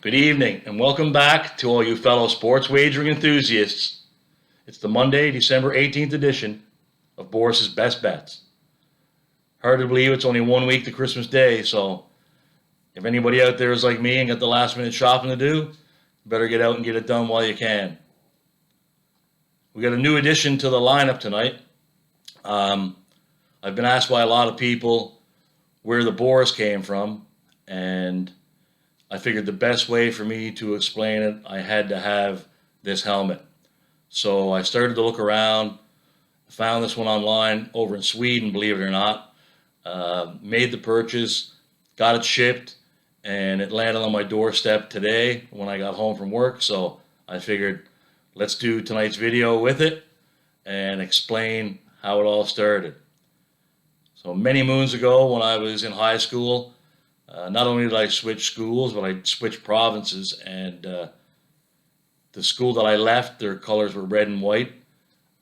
Good evening, and welcome back to all you fellow sports wagering enthusiasts. It's the Monday, December 18th edition of Boris's Best Bets. Hard to believe it's only 1 week to Christmas Day, so if anybody out there is like me and got the last minute shopping to do, better get out and get it done while you can. We got a new addition to the lineup tonight. I've been asked by a lot of people where the Boris came from, and I figured the best way for me to explain it, I had to have this helmet. So I started to look around, found this one online over in Sweden, believe it or not, made the purchase, got it shipped, and it landed on my doorstep today when I got home from work. So I figured, let's do tonight's video with it and explain how it all started. So many moons ago when I was in high school, not only did I switch schools, but I switched provinces, and the school that I left, their colors were red and white,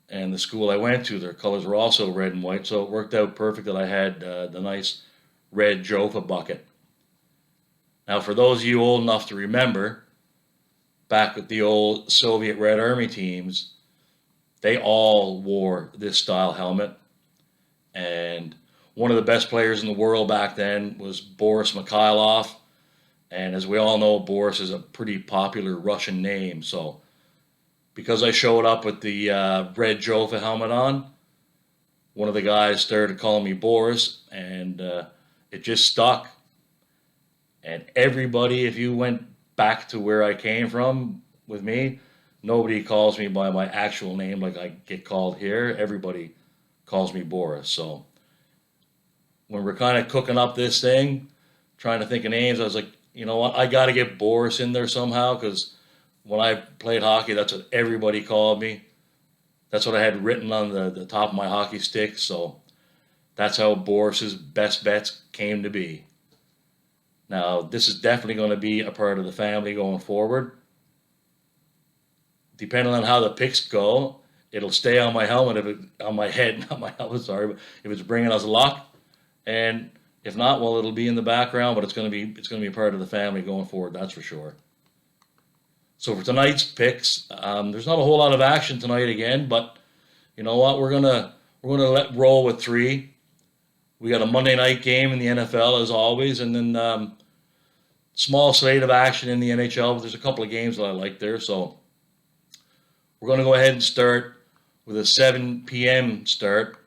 and the school I went to, their colors were also red and white, so it worked out perfect that I had the nice red Jofa bucket. Now, for those of you old enough to remember, back with the old Soviet Red Army teams, they all wore this style helmet, and one of the best players in the world back then was Boris Mikhailov. And as we all know, Boris is a pretty popular Russian name. So because I showed up with the red Jofa helmet on, one of the guys started calling me Boris, and it just stuck. And everybody, if you went back to where I came from with me, nobody calls me by my actual name like I get called here. Everybody calls me Boris. So when we're kind of cooking up this thing, trying to think of names, I was like, you know what, I got to get Boris in there somehow, because when I played hockey, that's what everybody called me. That's what I had written on the top of my hockey stick, so that's how Boris's Best Bets came to be. Now, this is definitely going to be a part of the family going forward. Depending on how the picks go, it'll stay on my helmet, on my head, not my helmet, sorry, but if it's bringing us luck. And if not, well, it'll be in the background, but it's going to be a part of the family going forward. That's for sure. So for tonight's picks, there's not a whole lot of action tonight again, but you know what? We're gonna let roll with three. We got a Monday night game in the NFL as always, and then small slate of action in the NHL. But there's a couple of games that I like there, so we're going to go ahead and start with a 7 p.m. start,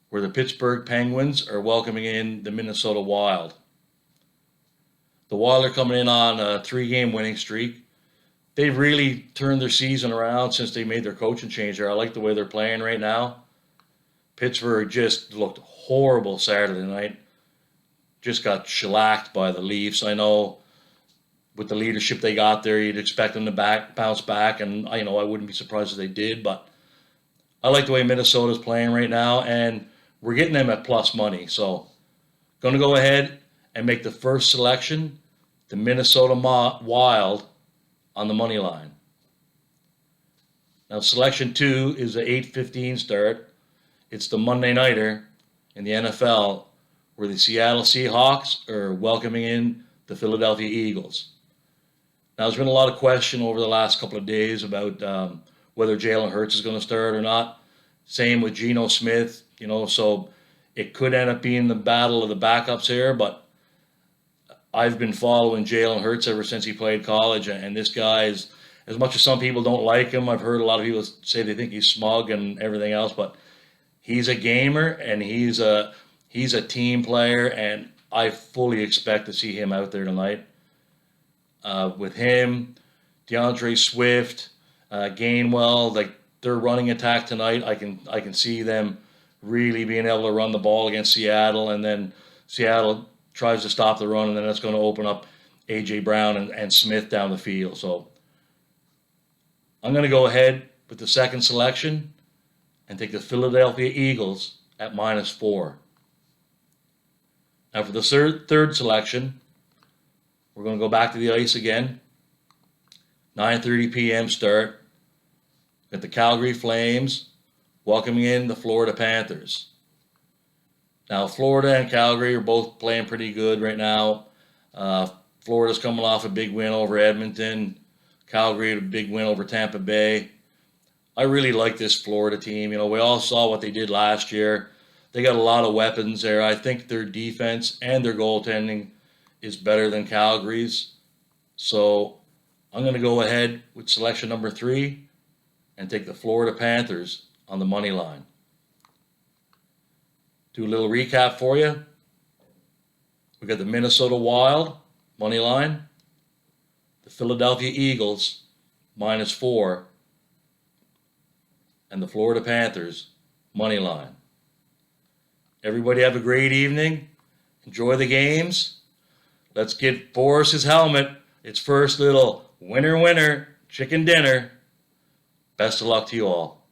where the Pittsburgh Penguins are welcoming in the Minnesota Wild. The Wild are coming in on a 3-game winning streak. They've really turned their season around since they made their coaching change there. I like the way they're playing right now. Pittsburgh just looked horrible Saturday night. Just got shellacked by the Leafs. I know with the leadership they got there, you'd expect them to bounce back, and I wouldn't be surprised if they did, but I like the way Minnesota's playing right now, and we're getting them at plus money. So going to go ahead and make the first selection, the Minnesota Wild on the money line. Now selection 2 is the 8:15 start. It's the Monday nighter in the NFL, where the Seattle Seahawks are welcoming in the Philadelphia Eagles. Now there's been a lot of question over the last couple of days about whether Jalen Hurts is going to start or not. Same with Geno Smith, so it could end up being the battle of the backups here, but I've been following Jalen Hurts ever since he played college, and this guy is, as much as some people don't like him, I've heard a lot of people say they think he's smug and everything else, but he's a gamer, and he's a team player, and I fully expect to see him out there tonight. With him, DeAndre Swift, Gainwell, like their running attack tonight, I can see them really being able to run the ball against Seattle, and then Seattle tries to stop the run, and then that's going to open up A.J. Brown and Smith down the field. So I'm going to go ahead with the second selection and take the Philadelphia Eagles at -4. Now for the third selection, we're going to go back to the ice again. 9:30 p.m. start. Got the Calgary Flames welcoming in the Florida Panthers. Now, Florida and Calgary are both playing pretty good right now. Florida's coming off a big win over Edmonton. Calgary a big win over Tampa Bay. I really like this Florida team. You know, we all saw what they did last year. They got a lot of weapons there. I think their defense and their goaltending is better than Calgary's. So I'm going to go ahead with selection number 3 and take the Florida Panthers on the money line. Do a little recap for you. We got the Minnesota Wild money line, the Philadelphia Eagles -4, and the Florida Panthers money line. Everybody have a great evening. Enjoy the games. Let's get Boris his helmet. It's first little winner chicken dinner. Best of luck to you all.